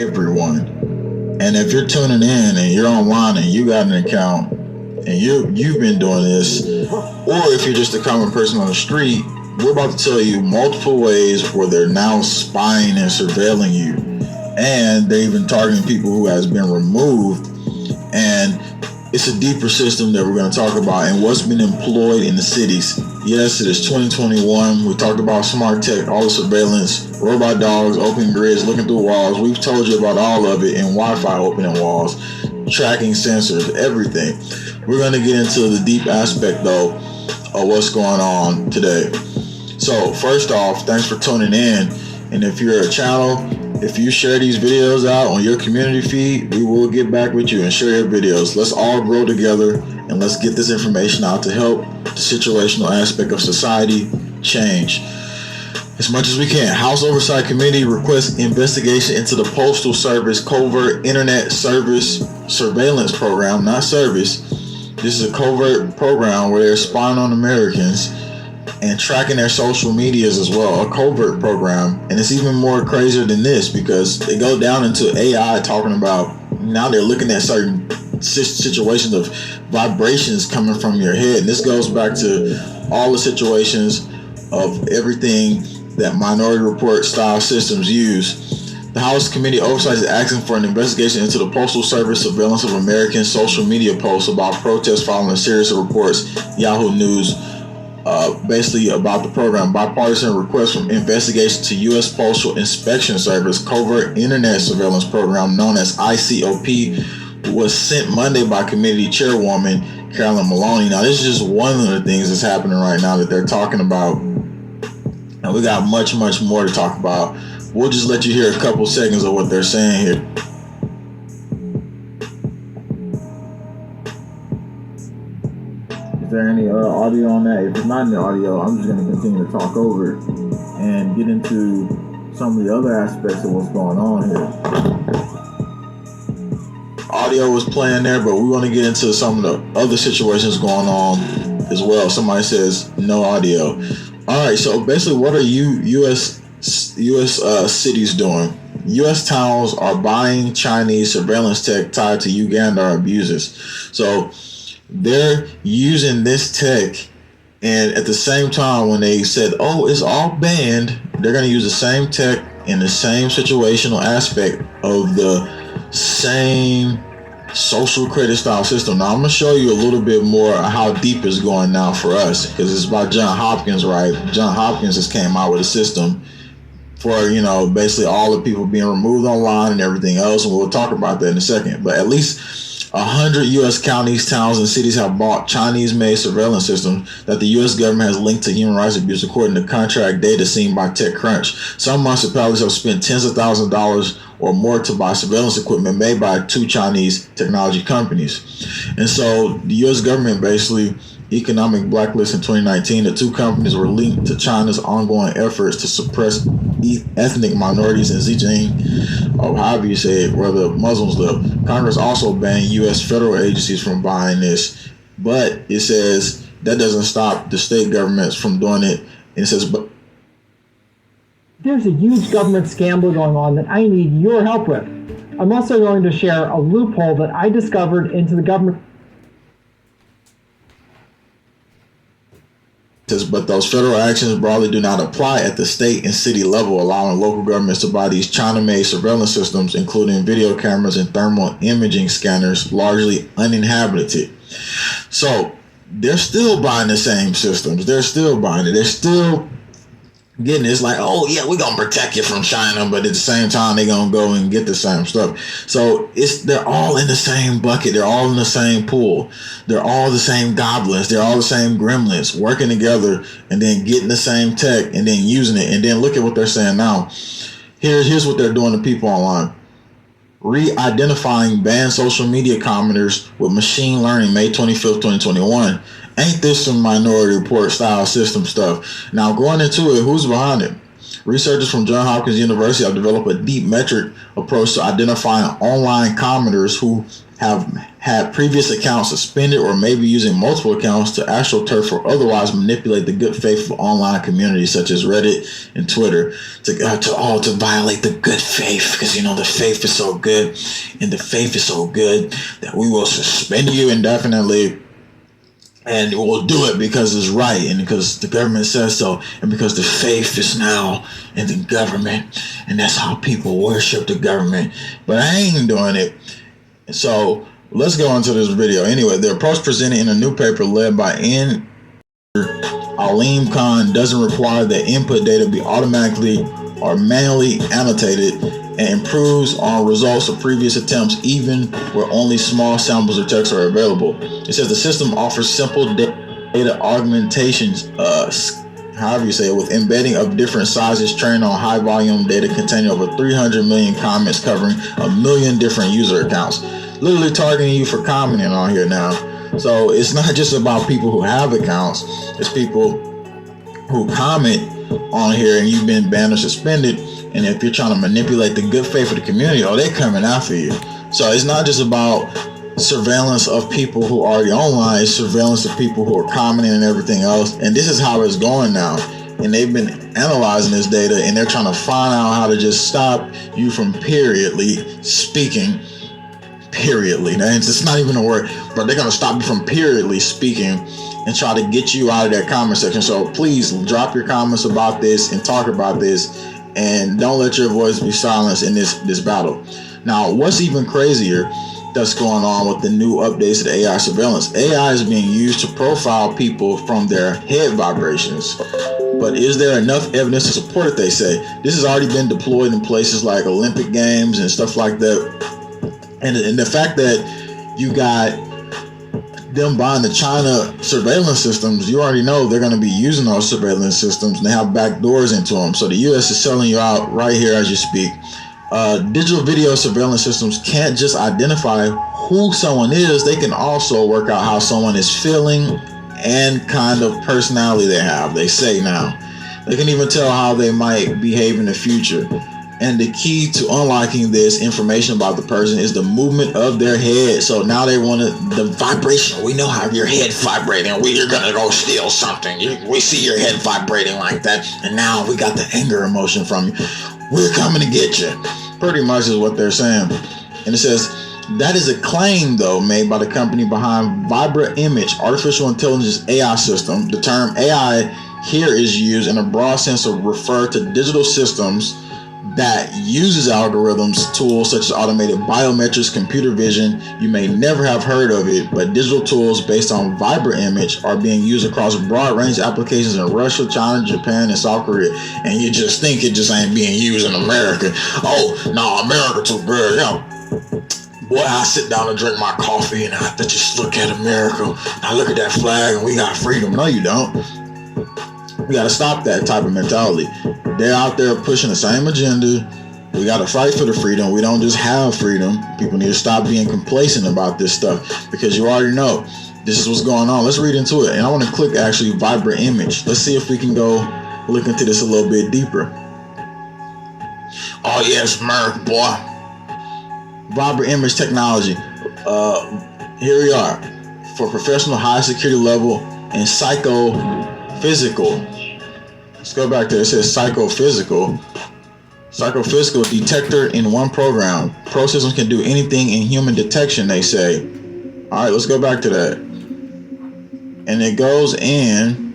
everyone. And if you're tuning in and you're online and you got an account and you've been doing this, or if you're just a common person on the street, we're about to tell you multiple ways where they're now spying and surveilling you, and they're even targeting people who has been removed. And it's a deeper system that we're going to talk about and what's been employed in the cities. Yes, it is 2021. We talked about smart tech, all the surveillance, robot dogs, open grids, looking through walls. We've told you about all of it, and Wi-Fi opening walls, tracking sensors, everything. We're going to get into the deep aspect, though, of what's going on today. So, first off, thanks for tuning in. And if you're a channel, if you share these videos out on your community feed, we will get back with you and share your videos. Let's all grow together and let's get this information out to help the situational aspect of society change as much as we can. House Oversight Committee requests investigation into the Postal Service covert internet service surveillance program, not service. This is a covert program where they're spying on Americans and tracking their social medias as well, a covert program. And it's even more crazier than this because they go down into AI talking about now they're looking at certain situations of vibrations coming from your head. And this goes back to all the situations of everything that Minority Report style systems use. The House Committee Oversight is asking for an investigation into the Postal Service surveillance of American social media posts about protests following a series of reports. Yahoo News basically about the program. Bipartisan request from investigation to U.S. Postal Inspection Service covert internet surveillance program known as ICOP was sent Monday by committee chairwoman Carolyn Maloney. Now, this is just one of the things that's happening right now that they're talking about, and we got much more to talk about. We'll just let you hear a couple seconds of what they're saying here. Is there any audio on that? If it's not in the audio, I'm just going to continue to talk over it and get into some of the other aspects of what's going on here. Audio was playing there, but we want to get into some of the other situations going on as well. Somebody says no audio. All right, so basically, what are U.S. cities doing? U.S. towns are buying Chinese surveillance tech tied to Uganda abuses. So they're using this tech, and at the same time when they said, oh, it's all banned, they're going to use the same tech in the same situational aspect of the same social credit style system. Now I'm going to show you a little bit more how deep it's going now for us, because it's by John Hopkins, right? John Hopkins just came out with a system for, basically all the people being removed online and everything else, and we'll talk about that in a second. But at least 100 U.S. counties, towns, and cities have bought Chinese-made surveillance systems that the U.S. government has linked to human rights abuse, according to contract data seen by TechCrunch. Some municipalities have spent tens of thousands of dollars or more to buy surveillance equipment made by two Chinese technology companies. And so the U.S. government basically economic blacklist in 2019. The two companies were linked to China's ongoing efforts to suppress ethnic minorities in Xinjiang, or however you say it, where the Muslims live. Congress also banned U.S. federal agencies from buying this, but it says that doesn't stop the state governments from doing it. And it says, but there's a huge government scandal going on that I need your help with. I'm also going to share a loophole that I discovered into the government. But those federal actions broadly do not apply at the state and city level, allowing local governments to buy these China-made surveillance systems, including video cameras and thermal imaging scanners, largely uninhabited. So they're still buying the same systems. They're still buying it. They're still getting it. It's like, oh yeah, we're gonna protect you from China, but at the same time they're gonna go and get the same stuff. So they're all in the same bucket, they're all in the same pool, they're all the same goblins, they're all the same gremlins working together and then getting the same tech and then using it. And then look at what they're saying now. Here's what they're doing to people online. Re-identifying banned social media commenters with machine learning, May 25th, 2021. Ain't this some Minority Report style system stuff? Now, going into it, who's behind it? Researchers from Johns Hopkins University have developed a deep metric approach to identifying online commenters who have had previous accounts suspended or maybe using multiple accounts to astroturf or otherwise manipulate the good faith of online communities such as Reddit and Twitter to violate the good faith, because the faith is so good and the faith is so good that we will suspend you indefinitely. And we'll do it because it's right, and because the government says so, and because the faith is now in the government, and that's how people worship the government. But I ain't doing it. So let's go into this video. Anyway, the approach presented in a new paper led by Aleem Khan doesn't require that input data be automatically or manually annotated, and improves on results of previous attempts even where only small samples of text are available. It says the system offers simple data augmentations, however you say it, with embedding of different sizes trained on high volume data containing over 300 million comments covering 1 million different user accounts. Literally targeting you for commenting on here now. So it's not just about people who have accounts, it's people who comment on here and you've been banned or suspended. And if you're trying to manipulate the good faith of the community, they're coming after you. So it's not just about surveillance of people who are already online, it's surveillance of people who are commenting and everything else. And this is how it's going now. And they've been analyzing this data, and they're trying to find out how to just stop you from periodly speaking. Periodly. Now, it's not even a word, but they're going to stop you from periodly speaking and try to get you out of that comment section. So please drop your comments about this and talk about this. And don't let your voice be silenced in this battle. Now, what's even crazier that's going on with the new updates to the AI surveillance? AI is being used to profile people from their head vibrations. But is there enough evidence to support it, they say? This has already been deployed in places like Olympic Games and stuff like that. And the fact that you got them buying the China surveillance systems, you already know they're going to be using those surveillance systems, and they have back doors into them. So the U.S. is selling you out right here as you speak. Digital video surveillance systems can't just identify who someone is, they can also work out how someone is feeling and kind of personality they have, they say now. They can even tell how they might behave in the future. And the key to unlocking this information about the person is the movement of their head. So now they want the vibration. We know how your head vibrating. You're gonna go steal something. We see your head vibrating like that, and now we got the anger emotion from you. We're coming to get you. Pretty much is what they're saying. And it says that is a claim though made by the company behind Vibra Image, artificial intelligence AI system. The term AI here is used in a broad sense to refer to digital systems that uses algorithms, tools such as automated biometrics, computer vision. You may never have heard of it, but digital tools based on Vibra Image are being used across a broad range of applications in Russia, China, Japan, and South Korea. And you just think it just ain't being used in America. Oh, no, America too good. Boy, I sit down and drink my coffee and I have to just look at America. I look at that flag and we got freedom. No, you don't. We got to stop that type of mentality. They're out there pushing the same agenda. We got to fight for the freedom. We don't just have freedom. People need to stop being complacent about this stuff, because you already know this is what's going on. Let's read into it. And I want to click actually Vibra Image. Let's see if we can go look into this a little bit deeper. Oh yes, Merc, boy. Vibra Image technology. Here we are. For professional high security level and psychophysical. Let's go back to it. It says psychophysical detector in one program. Pro systems can do anything in human detection, they say. All right, let's go back to that. And it goes in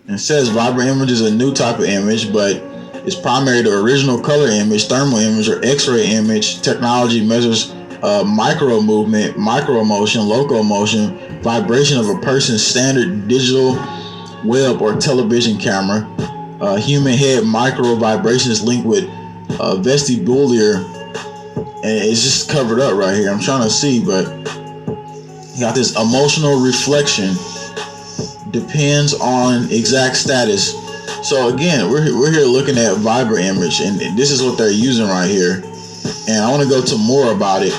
and says Vibra Image is a new type of image, but it's primarily the original color image, thermal image, or X-ray image. Technology measures micro movement, micro motion, local motion, vibration of a person's standard digital web or television camera. Human head micro vibrations linked with vestibular, and it's just covered up right here. I'm trying to see, but you got this emotional reflection depends on exact status. So again, we're here looking at Vibra Image, and this is what they're using right here. And I want to go to more about it,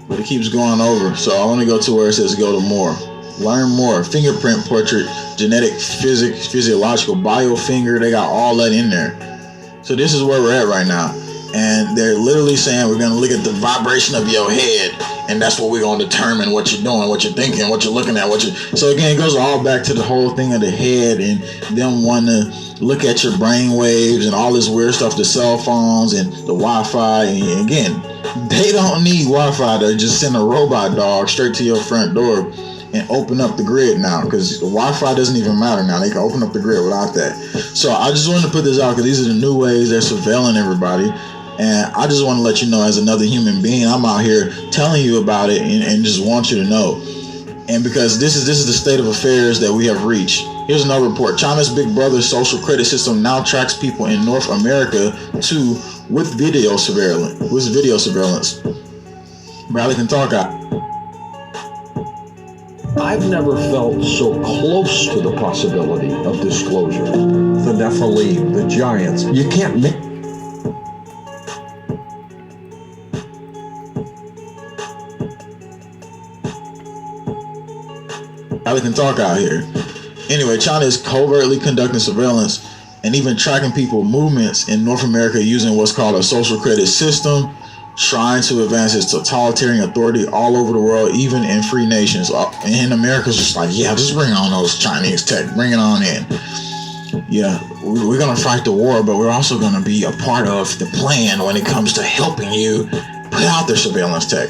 but it keeps going over. So I want to go to where it says go to more. Learn more. Fingerprint portrait, genetic, physiological, biofinger. They got all that in there. So this is where we're at right now. And they're literally saying we're going to look at the vibration of your head, and that's what we're going to determine what you're doing, what you're thinking, what you're looking at, So again, it goes all back to the whole thing of the head and them wanting to look at your brain waves and all this weird stuff, the cell phones and the Wi-Fi. And again, they don't need Wi-Fi to just send a robot dog straight to your front door and open up the grid now, because the Wi-Fi doesn't even matter now. They can open up the grid without that. So I just wanted to put this out because these are the new ways they're surveilling everybody. And I just want to let you know, as another human being, I'm out here telling you about it and just want you to know. And because this is the state of affairs that we have reached. Here's another report. China's Big Brother social credit system now tracks people in North America too with video surveillance. Bradley can talk out. I've never felt so close to the possibility of disclosure. The Nephilim, the giants. You can't make. I can talk out here. Anyway, China is covertly conducting surveillance and even tracking people's movements in North America using what's called a social credit system, trying to advance its totalitarian authority all over the world, even in free nations. And in America's just like, yeah, just bring on those Chinese tech, bring it on in. Yeah, we're going to fight the war, but we're also going to be a part of the plan when it comes to helping you put out their surveillance tech.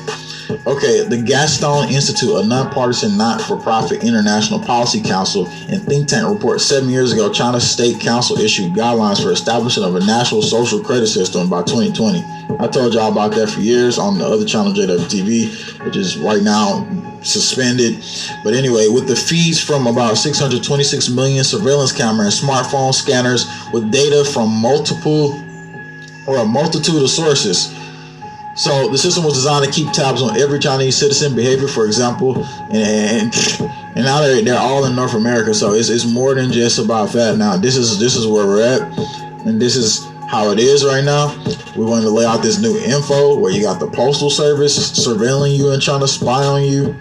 Okay, the Gaston Institute, a nonpartisan, not-for-profit international policy council and think tank, report 7 years ago, China's State Council issued guidelines for establishment of a national social credit system by 2020. I told y'all about that for years on the other channel, JWTV, which is right now suspended. But anyway, with the feeds from about 626 million surveillance cameras and smartphone scanners with data from a multitude of sources. So the system was designed to keep tabs on every Chinese citizen behavior, for example, and now they're all in North America. So it's more than just about that. Now this is where we're at, and this is how it is right now. We wanted to lay out this new info where you got the Postal Service surveilling you and trying to spy on you.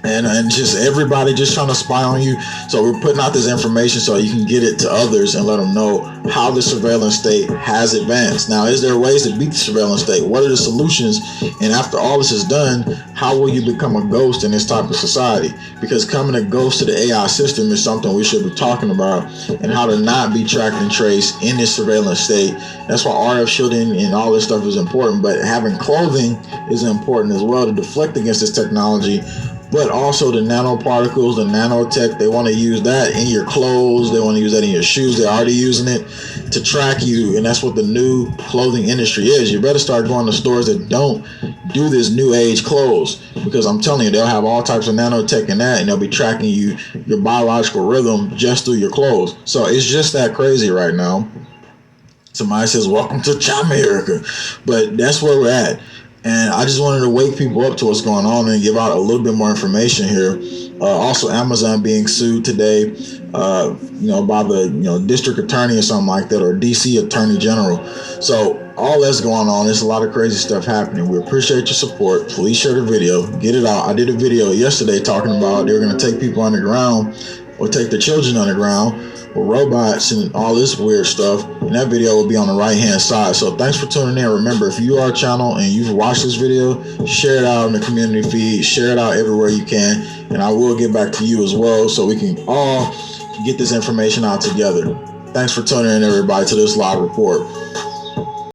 And just everybody just trying to spy on you. So we're putting out this information so you can get it to others and let them know how the surveillance state has advanced. Now, is there ways to beat the surveillance state? What are the solutions? And after all this is done, how will you become a ghost in this type of society? Because coming a ghost to the AI system is something we should be talking about, and how to not be tracked and traced in this surveillance state. That's why RF shielding and all this stuff is important, but having clothing is important as well to deflect against this technology. But also the nanoparticles, the nanotech, they want to use that in your clothes. They want to use that in your shoes. They're already using it to track you. And that's what the new clothing industry is. You better start going to stores that don't do this new age clothes, because I'm telling you, they'll have all types of nanotech in that, and they'll be tracking you, your biological rhythm, just through your clothes. So it's just that crazy right now. Somebody says, welcome to America. But that's where we're at. And I just wanted to wake people up to what's going on and give out a little bit more information here. Also, Amazon being sued today, by the district attorney or something like that, or DC Attorney General. So all that's going on. There's a lot of crazy stuff happening. We appreciate your support. Please share the video. Get it out. I did a video yesterday talking about they're going to take people underground, or take the children underground, or robots and all this weird stuff. And that video will be on the right hand side. So thanks for tuning in. Remember, if you are a channel and you've watched this video, share it out in the community feed, share it out everywhere you can, and I will get back to you as well, so we can all get this information out together. Thanks for tuning in, everybody, to this live report.